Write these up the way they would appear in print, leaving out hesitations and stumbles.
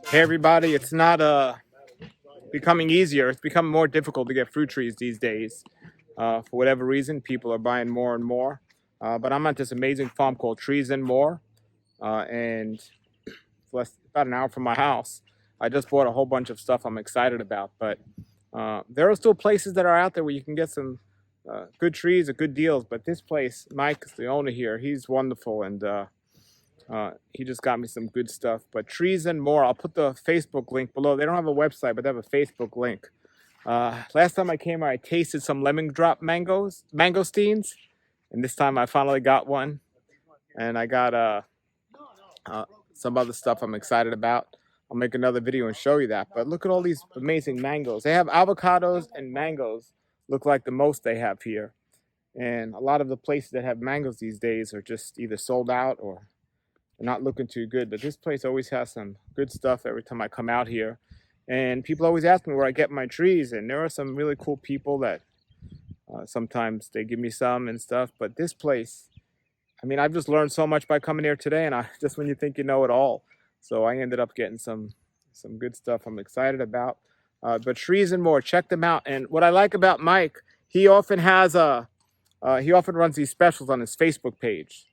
Hey everybody, it's not becoming easier. It's becoming more difficult to get fruit trees these days. For whatever reason, people are buying more and more. But I'm at this amazing farm called Trees and More, and it's about an hour from my house. I just bought a whole bunch of stuff I'm excited about. But there are still places that are out there where you can get some good trees at good deals. But this place, Mike is the owner here. He's wonderful, and he just got me some good stuff. But Trees and More, I'll put the Facebook link below. They don't have a website, but they have a Facebook link. Last time I came here, I tasted some lemon drop mangosteens, and this time I finally got one. And I got some other stuff I'm excited about. I'll make another video and show you that. But look at all these amazing mangoes. They have avocados and mangoes. Look like the most they have here. And a lot of the places that have mangoes these days are just either sold out or they're not looking too good. But this place always has some good stuff every time I come out here. And people always ask me where I get my trees. And there are some really cool people that sometimes they give me some and stuff. But this place, I mean, I've just learned so much by coming here today. And just when you think you know it all. So I ended up getting some good stuff I'm excited about. But Trees and More, check them out. And what I like about Mike, he often runs these specials on his Facebook page.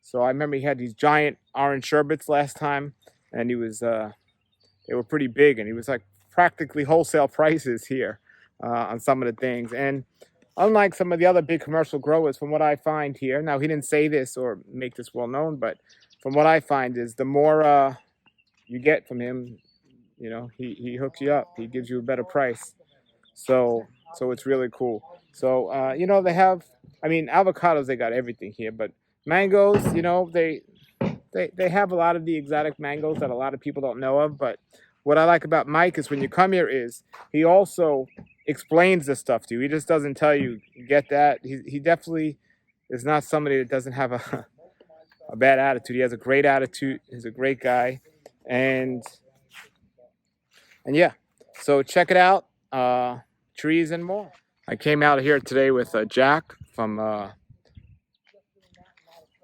So I remember he had these giant orange sherbets last time, and they were pretty big, and he was like practically wholesale prices here on some of the things. And unlike some of the other big commercial growers, from what I find here, now he didn't say this or make this well known, but from what I find is the more you get from him, you know, he hooks you up. He gives you a better price. So it's really cool. So you know, they have, I mean, avocados, they got everything here, but mangoes, you know, they have a lot of the exotic mangoes that a lot of people don't know of. But what I like about Mike is when you come here is he also explains this stuff to you. He just doesn't tell you get that. He definitely is not somebody that doesn't have a bad attitude. He has a great attitude. He's a great guy, and yeah. So check it out. Trees and More. I came out here today with Jack from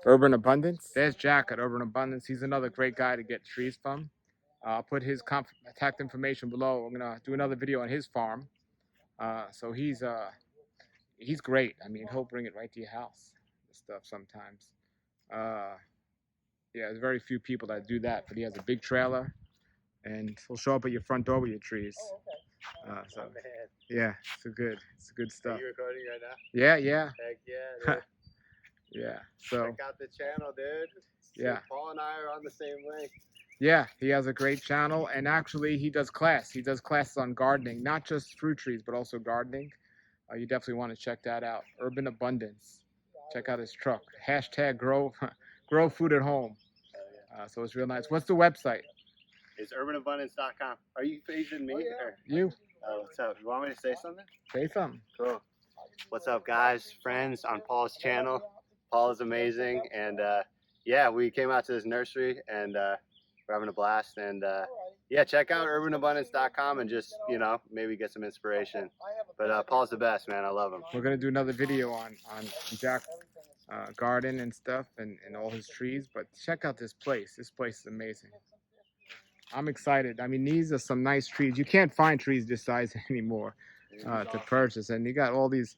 Urban Abundance. There's Jack at Urban Abundance. He's another great guy to get trees from. I'll put his contact information below. I'm gonna do another video on his farm. So he's great. I mean, he'll bring it right to your house. This stuff sometimes. Yeah, there's very few people that do that, but he has a big trailer, and he'll show up at your front door with your trees. So yeah, it's a good stuff. Are you recording right now? Yeah, yeah. Heck yeah, dude. Yeah. So check out the channel, dude. Yeah. Paul and I are on the same link. Yeah, he has a great channel, and actually he does class. He does classes on gardening, not just fruit trees, but also gardening. You definitely want to check that out. Urban Abundance. Check out his truck. Hashtag grow food at home. So it's real nice. What's the website? It's urbanabundance.com. Are you facing me? Or? You. What's up? You want me to say something? Say something. Cool. What's up, guys? Friends on Paul's channel. Paul is amazing, and yeah, we came out to this nursery, and we're having a blast. And yeah, check out urbanabundance.com and just, you know, maybe get some inspiration. But Paul's the best, man. I love him. We're gonna do another video on Jack's garden and stuff, and all his trees. But check out this place. This place is amazing. I'm excited. I mean, these are some nice trees. You can't find trees this size anymore to purchase, and you got all these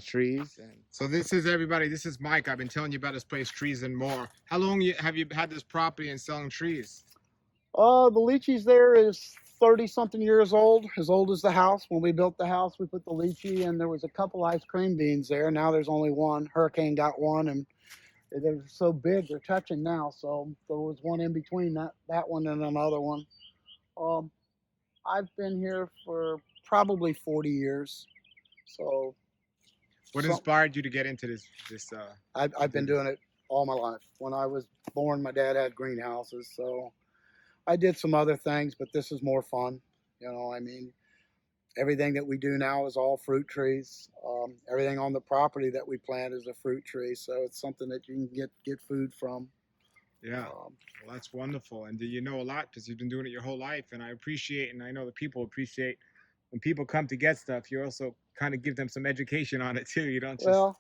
trees. And so this is everybody. This is Mike. I've been telling you about this place, Trees and More. How long have you had this property and selling trees? The lychees there is 30-something years old as the house. When we built the house, we put the lychee, and there was a couple ice cream beans there. Now there's only one. Hurricane got one, and they're so big, they're touching now. So there was one in between that one and another one. I've been here for probably 40 years. So what inspired you to get into this? I've been doing it all my life. When I was born, my dad had greenhouses, so I did some other things, but this is more fun. You know, I mean, everything that we do now is all fruit trees. Everything on the property that we plant is a fruit tree, so it's something that you can get food from. Yeah, well, that's wonderful. And you know a lot because you've been doing it your whole life. And I appreciate, and I know the people appreciate, when people come to get stuff, you also kind of give them some education on it too. You don't just... Well,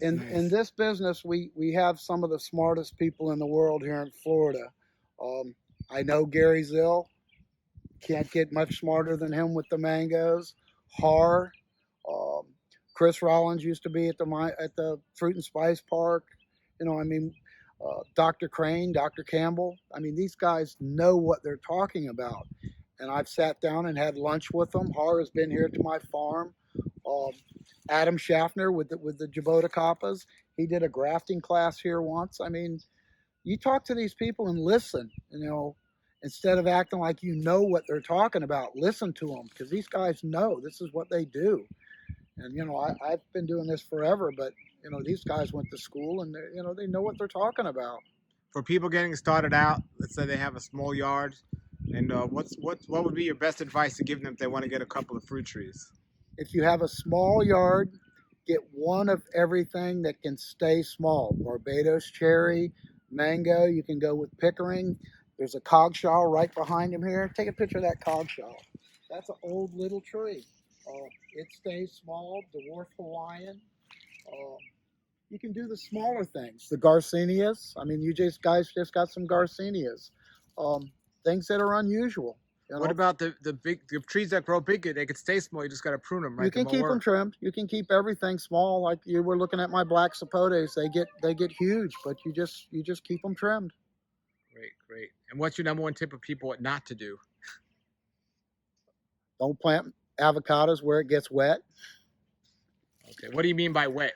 in this business, we have some of the smartest people in the world here in Florida. I know Gary Zill. can't get much smarter than him with the mangoes. Har, um, Chris Rollins used to be at the Fruit and Spice Park. You know, I mean, Dr. Crane, Dr. Campbell. I mean, these guys know what they're talking about. And I've sat down and had lunch with them. Har has been here to my farm. Um, Adam Schaffner with the Jabota Kappas. He did a grafting class here once. I mean, you talk to these people and listen, you know, instead of acting like you know what they're talking about. Listen to them, because these guys know this is what they do. And you know, I've been doing this forever, but you know, these guys went to school and you know, they know what they're talking about. For people getting started out, let's say they have a small yard, and what would be your best advice to give them if they want to get a couple of fruit trees? If you have a small yard, get one of everything that can stay small. Barbados cherry, mango. You can go with Pickering. There's a coggshall right behind him here. Take a picture of that coggshall. That's an old little tree. It stays small. Dwarf Hawaiian. You can do the smaller things. The Garcinias. I mean, guys just got some Garcinias. Things that are unusual. You know? What about the trees that grow bigger? They could stay small. You just got to prune them, right? You can keep them trimmed. You can keep everything small. Like you were looking at my black sapotes, they get huge, but you just keep them trimmed. Great. And what's your number one tip of people what not to do? Don't plant avocados where it gets wet. Okay. What do you mean by wet?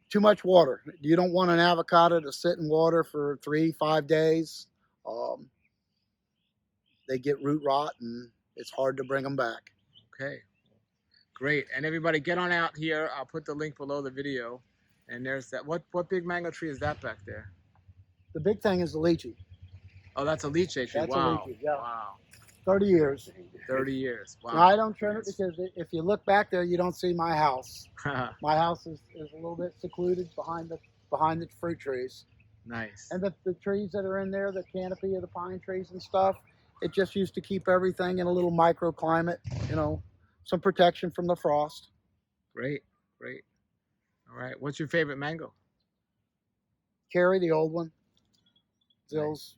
Too much water. You don't want an avocado to sit in water for 3-5 days. They get root rot and it's hard to bring them back. Okay, great. And everybody get on out here. I'll put the link below the video. And there's that. What big mango tree is that back there? The big thing is the lychee. Oh, that's a lychee tree. That's wow. a lychee, yeah. Wow. 30 years. 30 years. Wow. Now, I don't trim it because if you look back there, you don't see my house. My house is a little bit secluded behind the fruit trees. Nice. And the trees that are in there, the canopy of the pine trees and stuff, it just used to keep everything in a little microclimate, you know, some protection from the frost. Great. All right. What's your favorite mango? Carrie, the old one. Zill's.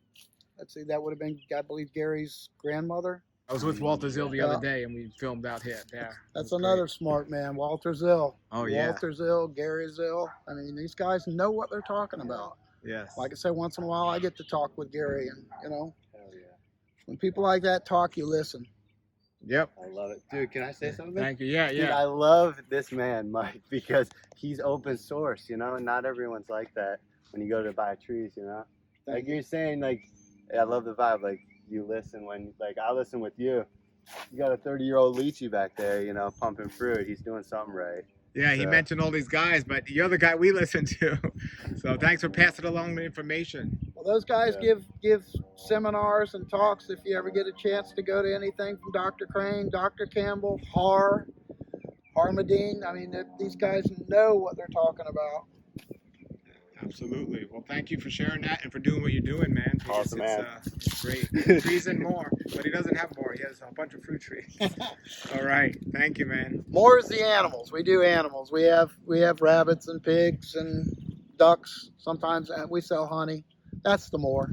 Let's see, that would have been, I believe, Gary's grandmother. I was with Walter Zill the other day, and we filmed out here. There. That's another smart man, Walter Zill. Oh, yeah. Walter Zill, Gary Zill. I mean, these guys know what they're talking about. Yes. Like I say, once in a while, I get to talk with Gary, and you know, when people like that talk, you listen. Yep. I love it. Dude, can I say something? Thank you. Yeah. Dude, I love this man, Mike, because he's open source, you know, and not everyone's like that when you go to buy trees, you know? Like you're saying, like, I love the vibe, like, you listen when, like, I listen with you. You got a 30-year-old lychee back there, you know, pumping fruit. He's doing something right. Yeah, he mentioned all these guys, but you're the guy we listen to. So thanks for passing along the information. Well, those guys give seminars and talks if you ever get a chance to go to anything from Dr. Crane, Dr. Campbell, Harmadine. I mean, these guys know what they're talking about. Absolutely. Well, thank you for sharing that and for doing what you're doing, man. Awesome, man. It's great. Trees and more, but he doesn't have more. He has a bunch of fruit trees. All right. Thank you, man. More is the animals. We do animals. We have rabbits and pigs and ducks. Sometimes we sell honey. That's the more.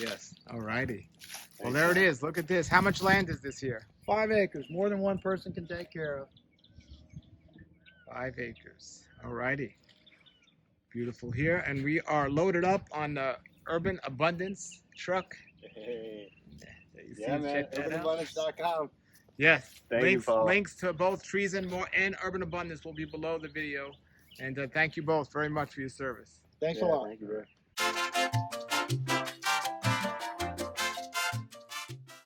Yes. All righty. Well, there it is. Look at this. How much land is this here? 5 acres. More than one person can take care of. 5 acres. All righty. Beautiful here. And we are loaded up on the Urban Abundance truck. Hey. You Yeah, man. check that out. UrbanAbundance.com. Yes. Thank you, Paul. Links to both Trees and More and Urban Abundance will be below the video. And thank you both very much for your service. Thanks a lot. Thank you, bro.